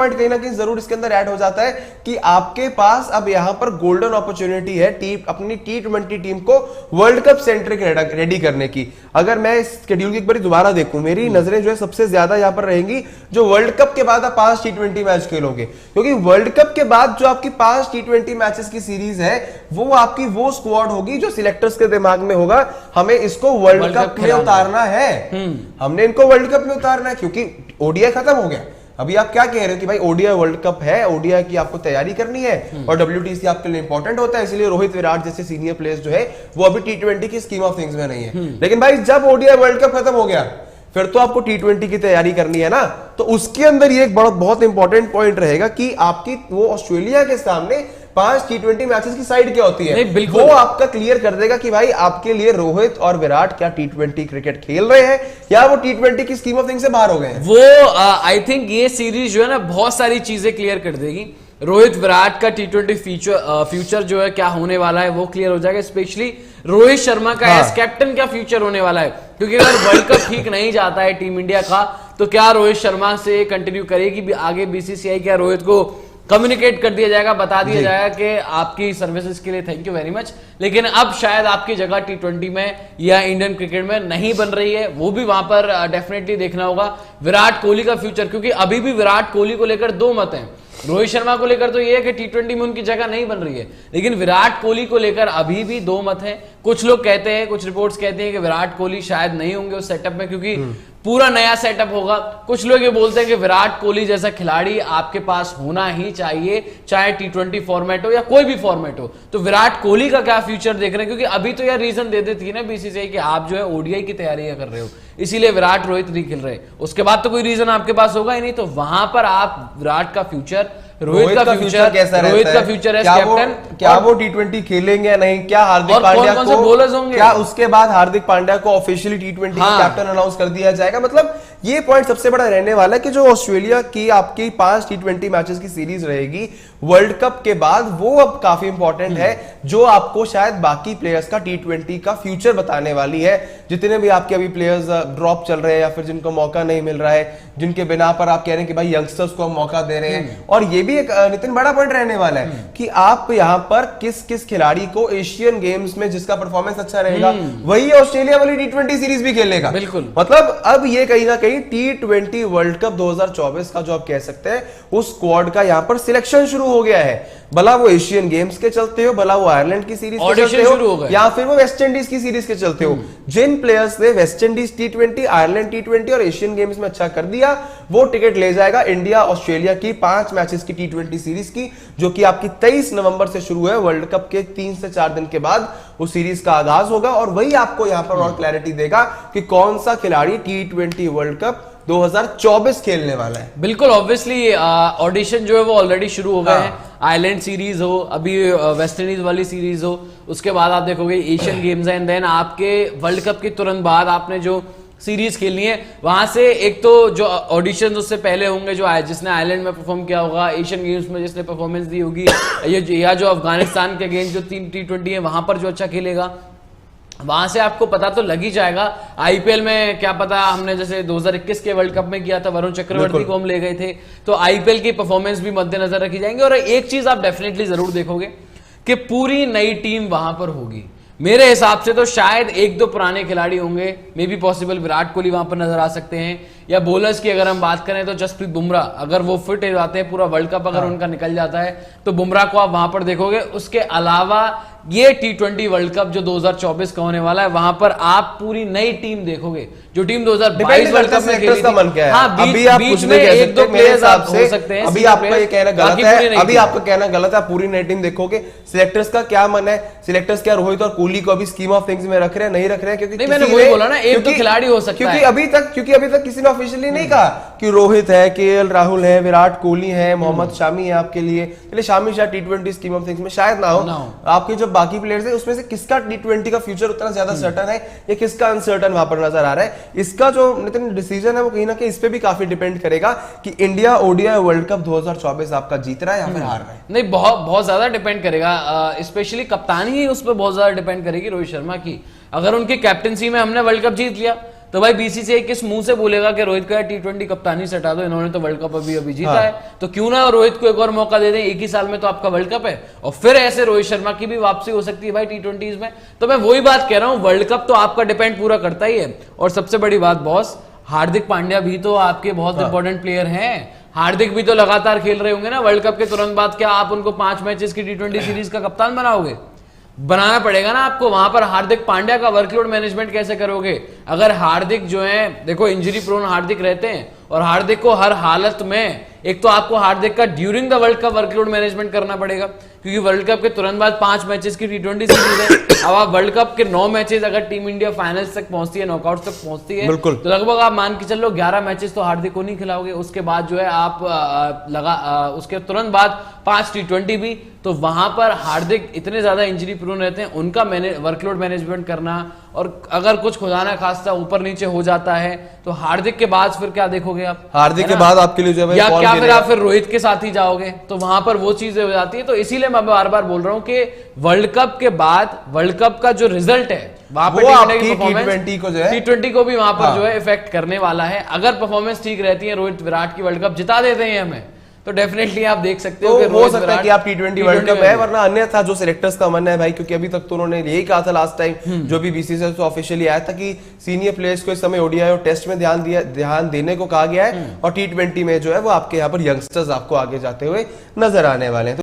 Point कहीं ना कहीं जरूर इसके अंदर ऐड हो जाता है कि आपके पास अब यहां पर गोल्डन अपॉर्चुनिटी है टीम अपनी T20 टीम को वर्ल्ड कप सेंट्रिक रेडी करने की। अगर मैं इस शेड्यूल की एक बार दोबारा देखूं, मेरी नजरें जो है सबसे ज्यादा यहां पर रहेंगी जो वर्ल्ड कप के बाद आप 5 T20 मैच खेलोगे, क्योंकि वर्ल्ड कप के बाद जो आपकी 5 T20 मैचेस की सीरीज है वो आपकी वो स्क्वाड होगी जो सिलेक्टर्स के दिमाग में होगा हमें इसको वर्ल्ड कप में उतारना है, हमने इनको वर्ल्ड कप में उतारना है, क्योंकि ओडीआई खत्म हो गया। अभी आप क्या कह रहे हो कि भाई ओडीआई वर्ल्ड कप है, ओडीआई की आपको तैयारी करनी है और डब्ल्यूटीसी आपके लिए इंपॉर्टेंट होता है, इसलिए रोहित विराट जैसे सीनियर प्लेयर्स जो है वो अभी T20 की स्कीम ऑफ थिंग्स में नहीं है। लेकिन भाई जब ओडीआई वर्ल्ड कप खत्म हो गया फिर तो आपको T20 की तैयारी करनी है ना, तो उसके अंदर ये एक बहुत इंपॉर्टेंट पॉइंट रहेगा कि आपकी वो ऑस्ट्रेलिया के सामने 5 T20 मैचेस की साइड क्या होती है, वो आपका क्लियर कर देगा कि भाई आपके लिए रोहित और विराट क्या T20 क्रिकेट खेल रहे हैं या वो T20 की स्कीम ऑफ थिंग्स से बाहर हो गए हैं। वो आई थिंक ये सीरीज जो है ना बहुत सारी चीजें क्लियर कर देगी। रोहित विराट का T20 फ्यूचर जो है क्या होने वाला है वो क्लियर हो जाएगा, स्पेशली रोहित शर्मा का एज कैप्टन क्या फ्यूचर होने वाला है, क्योंकि अगर वर्ल्ड कप ठीक नहीं जाता है टीम इंडिया का तो क्या रोहित शर्मा से कंटिन्यू करेगी आगे बीसीसीआई, क्या रोहित को कम्युनिकेट कर दिया जाएगा, बता दिया जाएगा कि आपकी सर्विसेज के लिए थैंक यू वेरी मच, लेकिन अब शायद आपकी जगह T20 में या इंडियन क्रिकेट में नहीं बन रही है, वो भी वहां पर डेफिनेटली देखना होगा। विराट कोहली का फ्यूचर, क्योंकि अभी भी विराट कोहली को लेकर दो मत हैं। रोहित शर्मा को लेकर तो ये है कि T20 में उनकी जगह नहीं बन रही है, लेकिन विराट कोहली को लेकर अभी भी दो मत हैं। कुछ लोग कहते हैं, कुछ रिपोर्ट्स कहते हैं कि विराट कोहली शायद नहीं होंगे उस सेटअप में क्योंकि पूरा नया सेटअप होगा। कुछ लोग ये बोलते हैं कि विराट कोहली जैसा खिलाड़ी आपके पास होना ही चाहिए, चाहे T20 फॉर्मेट हो या कोई भी फॉर्मेट हो। तो विराट कोहली का क्या फ्यूचर देख रहे हैं, क्योंकि अभी तो यार रीजन दे देती है ना बीसीसीआई कि आप जो है ओडीआई की तैयारी कर रहे हो, इसीलिए विराट रोहित नहीं खेल रहे, उसके बाद तो कोई रीजन आपके पास होगा ही नहीं। तो वहां पर आप विराट का फ्यूचर, रोहित का फ्यूचर कैसा रहता है, रोहित का फ्यूचर है कैप्टन, क्या वो T20 खेलेंगे या नहीं, क्या हार्दिक पांड्या को बोलर्स होंगे, क्या उसके बाद हार्दिक पांड्या को ऑफिशियली T20 कैप्टन अनाउंस कर दिया जाएगा। मतलब ये पॉइंट सबसे बड़ा रहने वाला है कि जो ऑस्ट्रेलिया की आपकी 5 T20 मैचेस की सीरीज रहेगी वर्ल्ड कप के बाद, वो अब काफी इंपॉर्टेंट है, जो आपको शायद बाकी प्लेयर्स का T20 का फ्यूचर बताने वाली है। जितने भी आपके अभी प्लेयर्स ड्रॉप चल रहे हैं या फिर जिनको मौका नहीं मिल रहा है, जिनके बिना पर आप कह रहे हैं कि भाई यंगस्टर्स को हम मौका दे रहे हैं, और ये भी एक नितिन बड़ा पॉइंट रहने वाला है कि आप यहाँ पर किस किस खिलाड़ी को एशियन गेम्स में जिसका परफॉर्मेंस अच्छा रहेगा वही ऑस्ट्रेलिया वाली T20 सीरीज भी खेलेगा। बिल्कुल, मतलब अब ये कहीं ना कहीं T20 वर्ल्ड कप 2024 का जो आप कह सकते हैं उस स्क्वाड का यहाँ पर सिलेक्शन शुरू हो गया है, भला वो एशियन गेम्स के चलते हो, भला वो आयरलैंड की सीरीज के चलते हो या फिर वो वेस्ट इंडीज की सीरीज के चलते हो। जिन प्लेयर्स ने West Indies T20, Ireland T20 और एशियन गेम्स में अच्छा कर दिया वो टिकट ले जाएगा इंडिया ऑस्ट्रेलिया की 5 मैचेस की T20 सीरीज की, जो कि आपकी 23 नवंबर से शुरू है। वर्ल्ड कप के 3 से 4 दिन के बाद उस सीरीज का आगाज होगा और वही आपको यहां पर और क्लैरिटी देगा कि कौन सा खिलाड़ी T20 वर्ल्ड कप 2024 खेलने वाला है। बिल्कुल, ऑब्वियसली ऑडिशन जो है वो ऑलरेडी शुरू हो गए हैं। आइलैंड सीरीज हो, अभी वेस्ट इंडीज वाली सीरीज हो, उसके बाद आप देखोगे एशियन गेम्स एंड देन आपके वर्ल्ड कप के तुरंत बाद आपने जो सीरीज खेलनी है वहां से एक तो जो ऑडिशंस उससे पहले होंगे, जो जिसने आइलैंड में परफॉर्म किया होगा, एशियन गेम्स में जिसने परफॉर्मेंस दी होगी, या जो अफगानिस्तान के अगेंस्ट जो 3 T20 है वहां पर जो अच्छा खेलेगा, वहां से आपको पता तो लग ही जाएगा। आईपीएल में क्या पता, हमने जैसे 2021 के वर्ल्ड कप में किया था, वरुण चक्रवर्ती को हम ले गए थे, तो आईपीएल की परफॉर्मेंस भी मद्देनजर रखी जाएंगे। और एक चीज आप डेफिनेटली जरूर देखोगे कि पूरी नई टीम वहां पर होगी। मेरे हिसाब से तो शायद 1-2 पुराने खिलाड़ी होंगे, may be possible Virat Kohli वहां पर नजर आ सकते हैं, या बॉलर्स की अगर हम बात करें तो जसप्रीत बुमराह, अगर वो फिट हो जाते हैं, पूरा वर्ल्ड कप अगर उनका निकल जाता है तो बुमराह को आप वहां पर देखोगे। उसके अलावा ये T20 वर्ल्ड कप जो 2024 का होने वाला है वहां पर आप पूरी नई टीम देखोगे, जो टीम 2022 वर्ल्ड कप में खेली थी। मन क्या है? हाँ, अभी आप बीच में 1-2 प्लेयर्स आप हो सकते हैं, अभी आपका ये कहना गलत है, अभी आपका कहना गलत है। पूरी नई टीम देखोगे, सिलेक्टर्स का क्या मन है, सिलेक्टर्स क्या रोहित और कोहली को अभी स्कीम ऑफ थिंग्स में रख रहे हैं, नहीं रख रहे हैं? क्योंकि मैंने वही बोला ना, 1-2 खिलाड़ी हो सकता है, क्योंकि अभी तक किसी ने ऑफिशियली नहीं कहा कि रोहित है, KL राहुल है, विराट कोहली है, मोहम्मद शामी है आपके लिए। चलिए शामी शायद T20 स्कीम ऑफ थिंग्स में शायद ना हो, आपके जो बाकी प्लेयर्स है उसमें से किसका T20 का फ्यूचर उतना ज्यादा सर्टन है या किसका अनसर्टन वहां पर नजर आ रहा है। इसका जो नितिन डिसीजन है वो कहीं ना कहीं इस पे भी काफी डिपेंड करेगा कि इंडिया ओडीआई वर्ल्ड कप 2024 आपका जीत रहा है या फिर हार रहा है। नहीं, बहुत ज्यादा डिपेंड करेगा, स्पेशली कप्तानी ही उस पर बहुत ज्यादा डिपेंड करेगी रोहित शर्मा की। अगर उनकी कैप्टनसी में हमने वर्ल्ड कप जीत लिया तो भाई बीसीसीआई किस मुंह से बोलेगा कि रोहित को यार T20 कप्तानी से हटा दो, इन्होंने तो वर्ल्ड कप अभी जीता है, तो क्यों ना रोहित को एक और मौका दे दें, एक ही साल में तो आपका वर्ल्ड कप है, और फिर ऐसे रोहित शर्मा की भी वापसी हो सकती है भाई T20s में। तो मैं वही बात कह रहा हूं, वर्ल्ड कप तो आपका डिपेंड पूरा करता ही है। और सबसे बड़ी बात बॉस, हार्दिक पांड्या भी तो आपके बहुत इंपॉर्टेंट प्लेयर हैं। हार्दिक भी तो लगातार खेल रहे होंगे ना वर्ल्ड कप के तुरंत बाद। क्या आप उनको 5 मैचेस की T20 सीरीज का कप्तान बनाओगे? बनाना पड़ेगा ना आपको। वहां पर हार्दिक पांड्या का वर्कलोड मैनेजमेंट कैसे करोगे? अगर हार्दिक जो है, देखो इंजरी प्रोन हार्दिक रहते हैं, और हार्दिक को हर हालत में, एक तो आपको हार्दिक का during the world cup workload management करना पड़ेगा, क्योंकि वर्ल्ड कप के तुरंत बाद 5 मैचेस की T20 सीरीज है। अब आप वर्ल्ड कप के 9 मैचेस अगर टीम इंडिया फाइनल्स तक पहुंचती है, नॉकआउट तक पहुंचती है, तो लगभग आप मान के चलो 11 मैचेस तो हार्दिक को नहीं खिलाओगे। उसके बाद जो है आप उसके तुरंत बाद 5 T20 भी, तो वहां पर हार्दिक इतने ज्यादा इंजरी प्रोन रहते हैं, उनका वर्कलोड मैनेजमेंट करना, और अगर कुछ खुदा ना खास्ता ऊपर नीचे हो जाता है तो हार्दिक के बाद फिर क्या देखोगे आप? हार्दिक के बाद आपके लिए जो है या क्या फिर आप फिर रोहित के साथ ही जाओगे? तो वहां पर वो चीजें हो जाती है। तो इसीलिए मैं बार बार बोल रहा हूं कि वर्ल्ड कप के बाद वर्ल्ड कप का जो रिजल्ट है वहां पर T20 को जो है T20 को भी वहां पर जो है इफेक्ट करने वाला है। अगर परफॉर्मेंस ठीक रहती है, रोहित विराट की वर्ल्ड कप जिता देते हैं हमें, तो डेफिनेटली आप देख सकते हो कि हो सकता है कि आप T20 वर्ल्ड कप है, वरना अन्यथा जो सिलेक्टर्स का मानना है भाई, क्योंकि अभी तक तो उन्होंने यही कहा था लास्ट टाइम जो भी बीसीसीआई से ऑफिशियली आया था कि सीनियर प्लेयर्स को इस समय ओडीआई और टेस्ट में ध्यान देने को कहा गया है, और T20 में जो है वो आपके यहाँ पर यंगस्टर्स आपको आगे जाते हुए नजर आने वाले हैं।